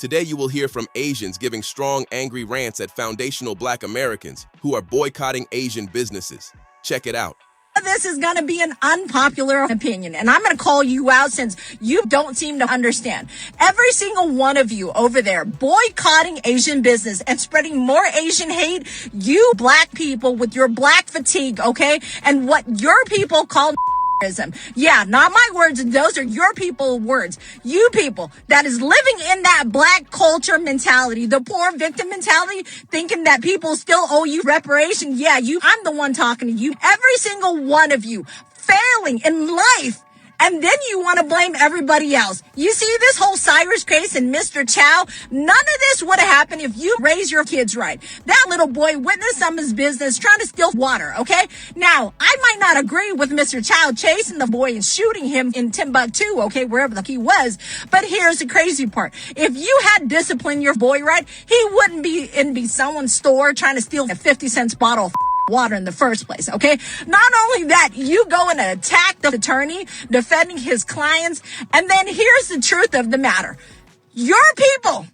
Today you will hear from Asians giving strong, angry rants at foundational Black Americans who are boycotting Asian businesses. Check it out. This is going to be an unpopular opinion, and I'm going to call you out since you don't seem to understand. Every single one of you over there boycotting Asian business and spreading more Asian hate, you Black people with your Black fatigue, okay? And what your people call yeah, not my words. Those are your people words. You people that is living in that Black culture mentality, the poor victim mentality, thinking that people still owe you reparation. Yeah, I'm the one talking to you. Every single one of you failing in life. And then you want to blame everybody else. You see this whole Cyrus case and Mr. Chow? None of this would have happened if you raise your kids right. That little boy witnessed some of his business trying to steal water, okay? Now, I might not agree with Mr. Chow chasing the boy and shooting him in Timbuktu, okay, wherever the he was. But here's the crazy part. If you had disciplined your boy right, he wouldn't be in someone's store trying to steal a 50-cent bottle of water in the first place, okay? Not only that, you go and attack the attorney defending his clients, and then here's the truth of the matter. Your people,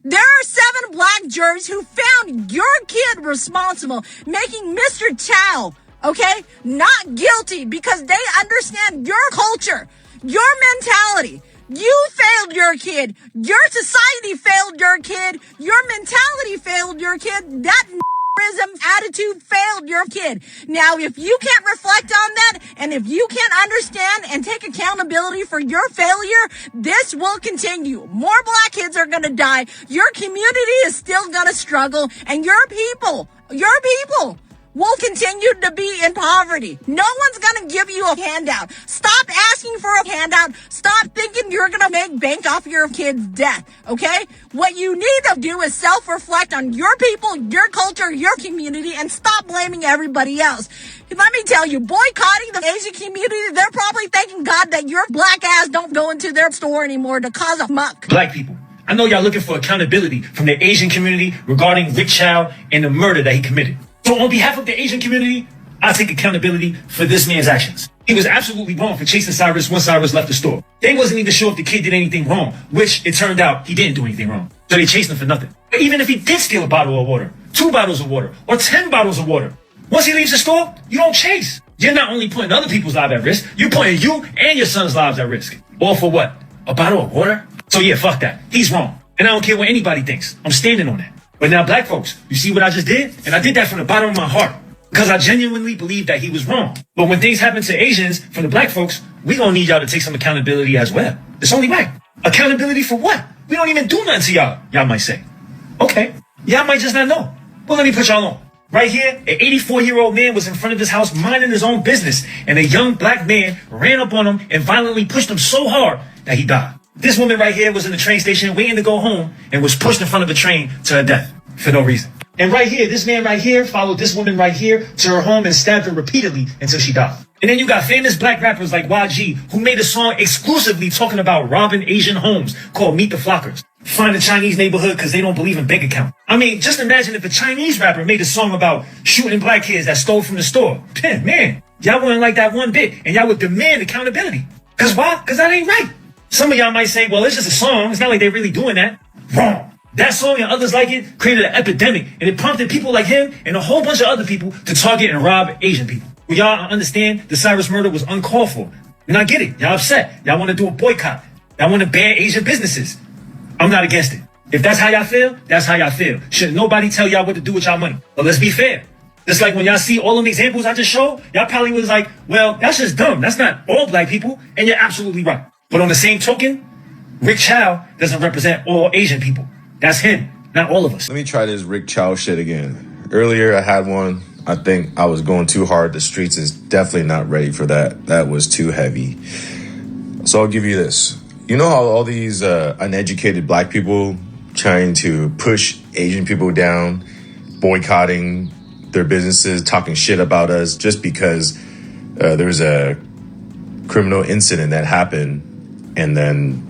there are 7 Black jurors who found your kid responsible, making Mr. Chow, okay, not guilty because they understand your culture, your mentality. You failed your kid. Your society failed your kid. Your mentality failed your kid. That attitude failed your kid. Now, if you can't reflect on that, and if you can't understand and take accountability for your failure, this will continue. More Black kids are going to die. Your community is still going to struggle, and your people will continue to be in poverty. No one's going to give you a handout. Stop asking for a handout. Stop thinking you're going to make bank off your kid's death, okay? What you need to do is self-reflect on your people, your culture, your community, and stop blaming everybody else. Let me tell you, boycotting the Asian community, they're probably thanking God that your Black ass don't go into their store anymore to cause a muck. Black people, I know y'all looking for accountability from the Asian community regarding Rick Chow and the murder that he committed. So on behalf of the Asian community, I take accountability for this man's actions. He was absolutely wrong for chasing Cyrus once Cyrus left the store. They wasn't even sure if the kid did anything wrong, which it turned out he didn't do anything wrong. So they chased him for nothing. But even if he did steal a bottle of water, 2 bottles of water, or 10 bottles of water, once he leaves the store, you don't chase. You're not only putting other people's lives at risk, you're putting you and your son's lives at risk. All for what? A bottle of water? So yeah, fuck that. He's wrong. And I don't care what anybody thinks. I'm standing on that. But now, Black folks, you see what I just did? And I did that from the bottom of my heart because I genuinely believe that he was wrong. But when things happen to Asians, from the Black folks, we gonna need y'all to take some accountability as well. It's only right. Accountability for what? We don't even do nothing to y'all, y'all might say. Okay, y'all might just not know. Well, let me put y'all on. Right here, an 84-year-old man was in front of his house minding his own business, and a young Black man ran up on him and violently pushed him so hard that he died. This woman right here was in the train station waiting to go home and was pushed in front of a train to her death for no reason. And right here, this man right here followed this woman right here to her home and stabbed her repeatedly until she died. And then you got famous Black rappers like YG who made a song exclusively talking about robbing Asian homes called Meet the Flockers. Find a Chinese neighborhood because they don't believe in bank account. I mean, just imagine if a Chinese rapper made a song about shooting Black kids that stole from the store. Man, y'all wouldn't like that one bit, and y'all would demand accountability. Because why? Because that ain't right. Some of y'all might say, well, it's just a song. It's not like they're really doing that. Wrong. That song and others like it created an epidemic, and it prompted people like him and a whole bunch of other people to target and rob Asian people. Well, y'all understand the Cyrus murder was uncalled for. And I get it. Y'all upset. Y'all want to do a boycott. Y'all want to ban Asian businesses. I'm not against it. If that's how y'all feel, that's how y'all feel. Should nobody tell y'all what to do with y'all money. But let's be fair. Just like when y'all see all them examples I just showed, y'all probably was like, well, that's just dumb. That's not all Black people. And you're absolutely right. But on the same token, Rick Chow doesn't represent all Asian people. That's him, not all of us. Let me try this Rick Chow shit again. Earlier I had one. I think I was going too hard. The streets is definitely not ready for that. That was too heavy. So I'll give you this. You know how all these uneducated Black people trying to push Asian people down, boycotting their businesses, talking shit about us just because there's a criminal incident that happened, and then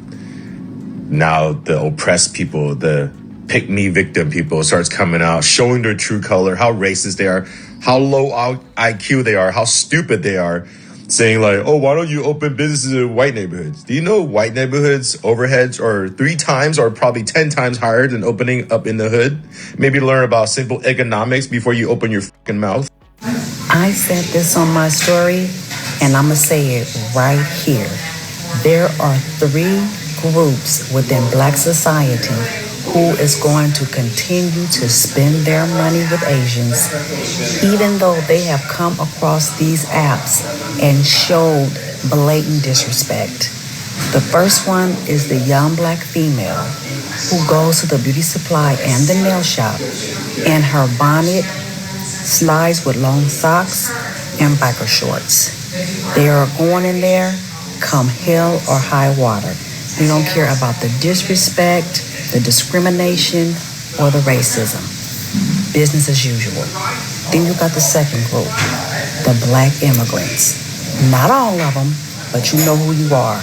now the oppressed people, the pick-me victim people starts coming out, showing their true color, how racist they are, how low IQ they are, how stupid they are. saying like, oh, why don't you open businesses in white neighborhoods? Do you know white neighborhoods overheads are 3 times or probably 10 times higher than opening up in the hood? Maybe learn about simple economics before you open your fucking mouth. I said this on my story, and I'm going to say it right here. There are 3 groups within Black society who is going to continue to spend their money with Asians, even though they have come across these apps and showed blatant disrespect. The first one is the young Black female who goes to the beauty supply and the nail shop, and her bonnet slides with long socks and biker shorts. They are going in there come hell or high water. They don't care about the disrespect, the discrimination, or the racism. Business as usual. Then you got the second group, the Black immigrants. Not all of them, but you know who you are.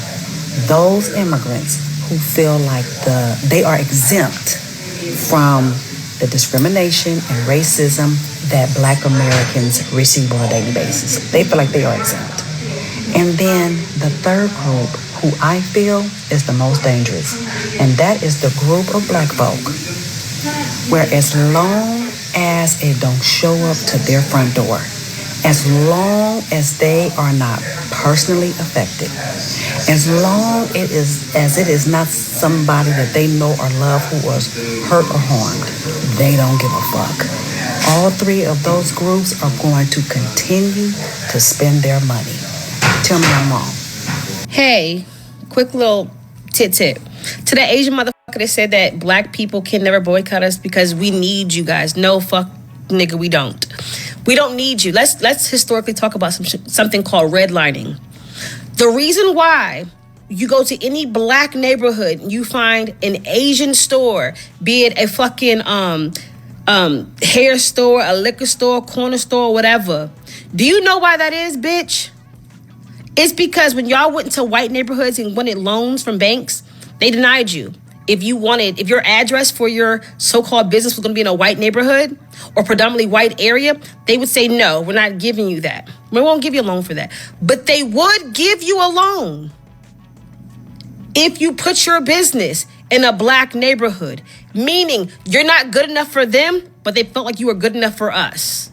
Those immigrants who feel like they are exempt from the discrimination and racism that Black Americans receive on a daily basis. They feel like they are exempt. And then the third group, who I feel is the most dangerous, and that is the group of Black folk, where as long as it don't show up to their front door, as long as they are not personally affected, as long as it is not somebody that they know or love who was hurt or harmed, they don't give a fuck. All 3 of those groups are going to continue to spend their money. Tell me I'm wrong. Hey, quick little tit. To the Asian motherfucker that said that Black people can never boycott us because we need you guys. No, fuck, nigga, we don't. We don't need you. Let's historically talk about something called redlining. The reason why you go to any Black neighborhood, you find an Asian store, be it a fucking hair store, a liquor store, corner store, whatever. Do you know why that is, bitch? It's because when y'all went into white neighborhoods and wanted loans from banks, they denied you. If your address for your so-called business was going to be in a white neighborhood or predominantly white area, they would say, no, we're not giving you that. We won't give you a loan for that. But they would give you a loan if you put your business in a Black neighborhood, meaning you're not good enough for them, but they felt like you were good enough for us.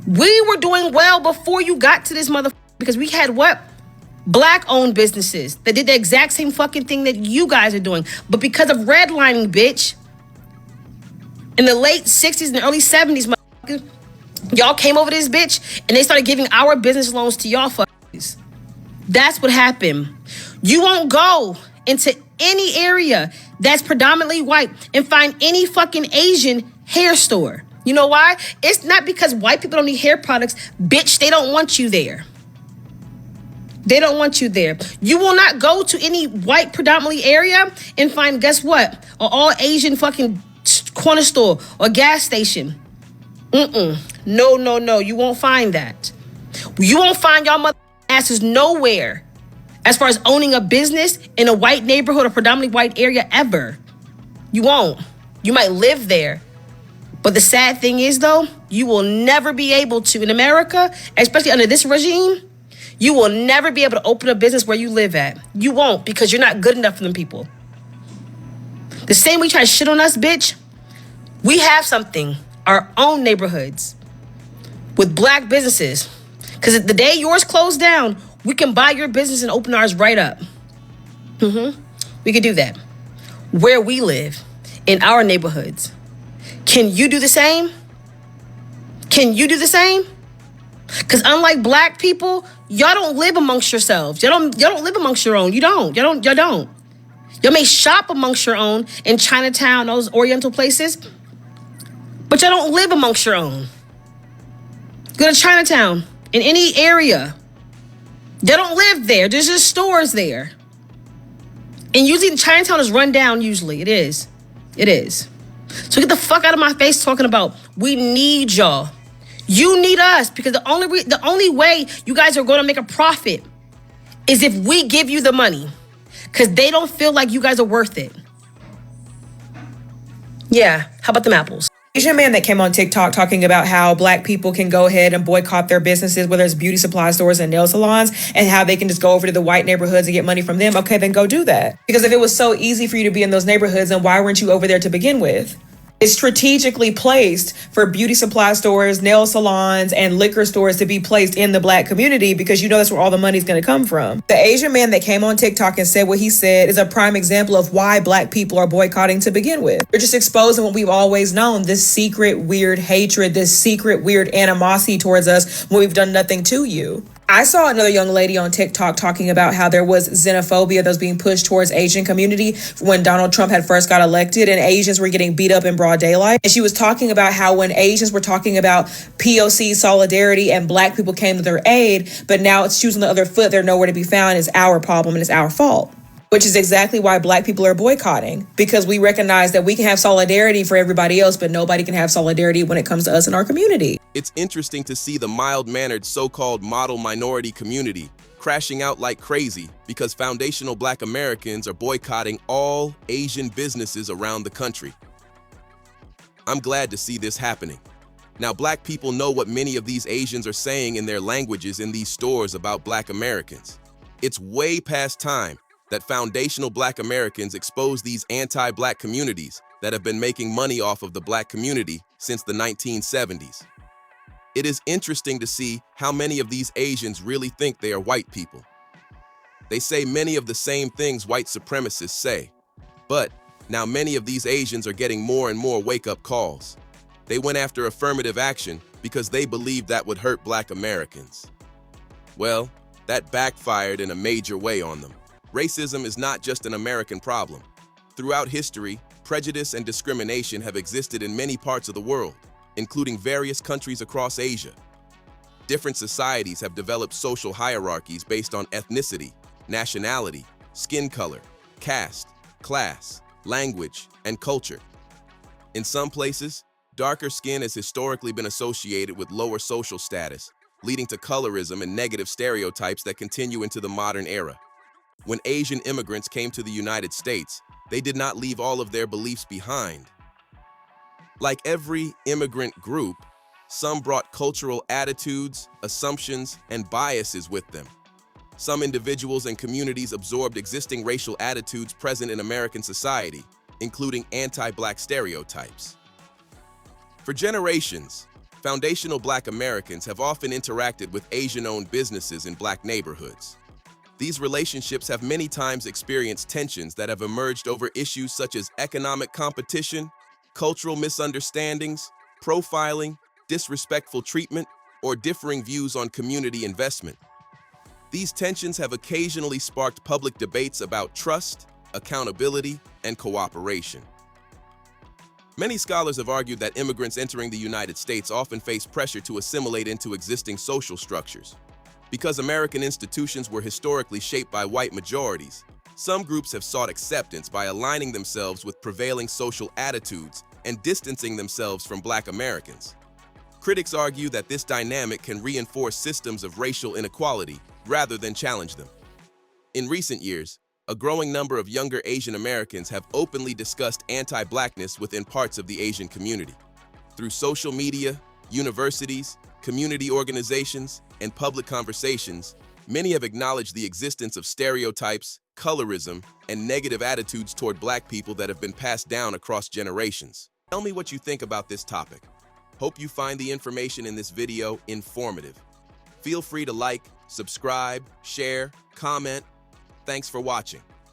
We were doing well before you got to this motherfucker because we had what? Black-owned businesses that did the exact same fucking thing that you guys are doing. But because of redlining, bitch, in the late 60s and the early 70s, y'all came over this bitch and they started giving our business loans to y'all fuckers. That's what happened. You won't go into any area that's predominantly white and find any fucking Asian hair store. You know why? It's not because white people don't need hair products. Bitch, they don't want you there. They don't want you there. You will not go to any white predominantly area and find, guess what? An all Asian fucking corner store or gas station. No. You won't find that. You won't find y'all mother asses nowhere as far as owning a business in a white neighborhood or predominantly white area ever. You won't. You might live there. But the sad thing is, though, you will never be able to, in America, especially under this regime, you will never be able to open a business where you live at. You won't, because you're not good enough for them people. The same way you try to shit on us, bitch, we have something, our own neighborhoods with Black businesses. Because the day yours closed down, we can buy your business and open ours right up. We could do that. Where we live, in our neighborhoods. Can you do the same? Can you do the same? Because unlike Black people, y'all don't live amongst yourselves. Y'all don't live amongst your own. Y'all don't. Y'all may shop amongst your own in Chinatown, those Oriental places, but y'all don't live amongst your own. Go to Chinatown, in any area. Y'all don't live there. There's just stores there. And usually Chinatown is run down, usually. It is. So get the fuck out of my face talking about we need y'all. You need us, because the only way you guys are going to make a profit is if we give you the money, because they don't feel like you guys are worth it. Yeah, how about them apples? Asian man that came on TikTok talking about how black people can go ahead and boycott their businesses, whether it's beauty supply stores and nail salons, and how they can just go over to the white neighborhoods and get money from them. Okay, then go do that. Because if it was so easy for you to be in those neighborhoods, then why weren't you over there to begin with? It's strategically placed for beauty supply stores, nail salons, and liquor stores to be placed in the black community because you know that's where all the money's going to come from. The Asian man that came on TikTok and said what he said is a prime example of why black people are boycotting to begin with. They're just exposing what we've always known, this secret weird hatred, this secret weird animosity towards us when we've done nothing to you. I saw another young lady on TikTok talking about how there was xenophobia that was being pushed towards Asian community when Donald Trump had first got elected and Asians were getting beat up in broad daylight. And she was talking about how when Asians were talking about POC solidarity and black people came to their aid, but now it's shoes on the other foot, they're nowhere to be found, it's our problem and it's our fault. Which is exactly why black people are boycotting, because we recognize that we can have solidarity for everybody else, but nobody can have solidarity when it comes to us in our community. It's interesting to see the mild-mannered so-called model minority community crashing out like crazy because foundational black Americans are boycotting all Asian businesses around the country. I'm glad to see this happening. Now, black people know what many of these Asians are saying in their languages in these stores about black Americans. It's way past time that foundational black Americans expose these anti-black communities that have been making money off of the black community since the 1970s. It is interesting to see how many of these Asians really think they are white people. They say many of the same things white supremacists say, but now many of these Asians are getting more and more wake-up calls. They went after affirmative action because they believed that would hurt black Americans. Well, that backfired in a major way on them. Racism is not just an American problem. Throughout history, prejudice and discrimination have existed in many parts of the world, including various countries across Asia. Different societies have developed social hierarchies based on ethnicity, nationality, skin color, caste, class, language, and culture. In some places, darker skin has historically been associated with lower social status, leading to colorism and negative stereotypes that continue into the modern era. When Asian immigrants came to the United States, they did not leave all of their beliefs behind. Like every immigrant group, some brought cultural attitudes, assumptions, and biases with them. Some individuals and communities absorbed existing racial attitudes present in American society, including anti-black stereotypes. For generations, foundational black Americans have often interacted with Asian-owned businesses in black neighborhoods. These relationships have many times experienced tensions that have emerged over issues such as economic competition, cultural misunderstandings, profiling, disrespectful treatment, or differing views on community investment. These tensions have occasionally sparked public debates about trust, accountability, and cooperation. Many scholars have argued that immigrants entering the United States often face pressure to assimilate into existing social structures. Because American institutions were historically shaped by white majorities, some groups have sought acceptance by aligning themselves with prevailing social attitudes and distancing themselves from black Americans. Critics argue that this dynamic can reinforce systems of racial inequality rather than challenge them. In recent years, a growing number of younger Asian Americans have openly discussed anti-blackness within parts of the Asian community. Through social media, universities, community organizations, and public conversations, many have acknowledged the existence of stereotypes, colorism, and negative attitudes toward black people that have been passed down across generations. Tell me what you think about this topic. Hope you find the information in this video informative. Feel free to like, subscribe, share, comment. Thanks for watching.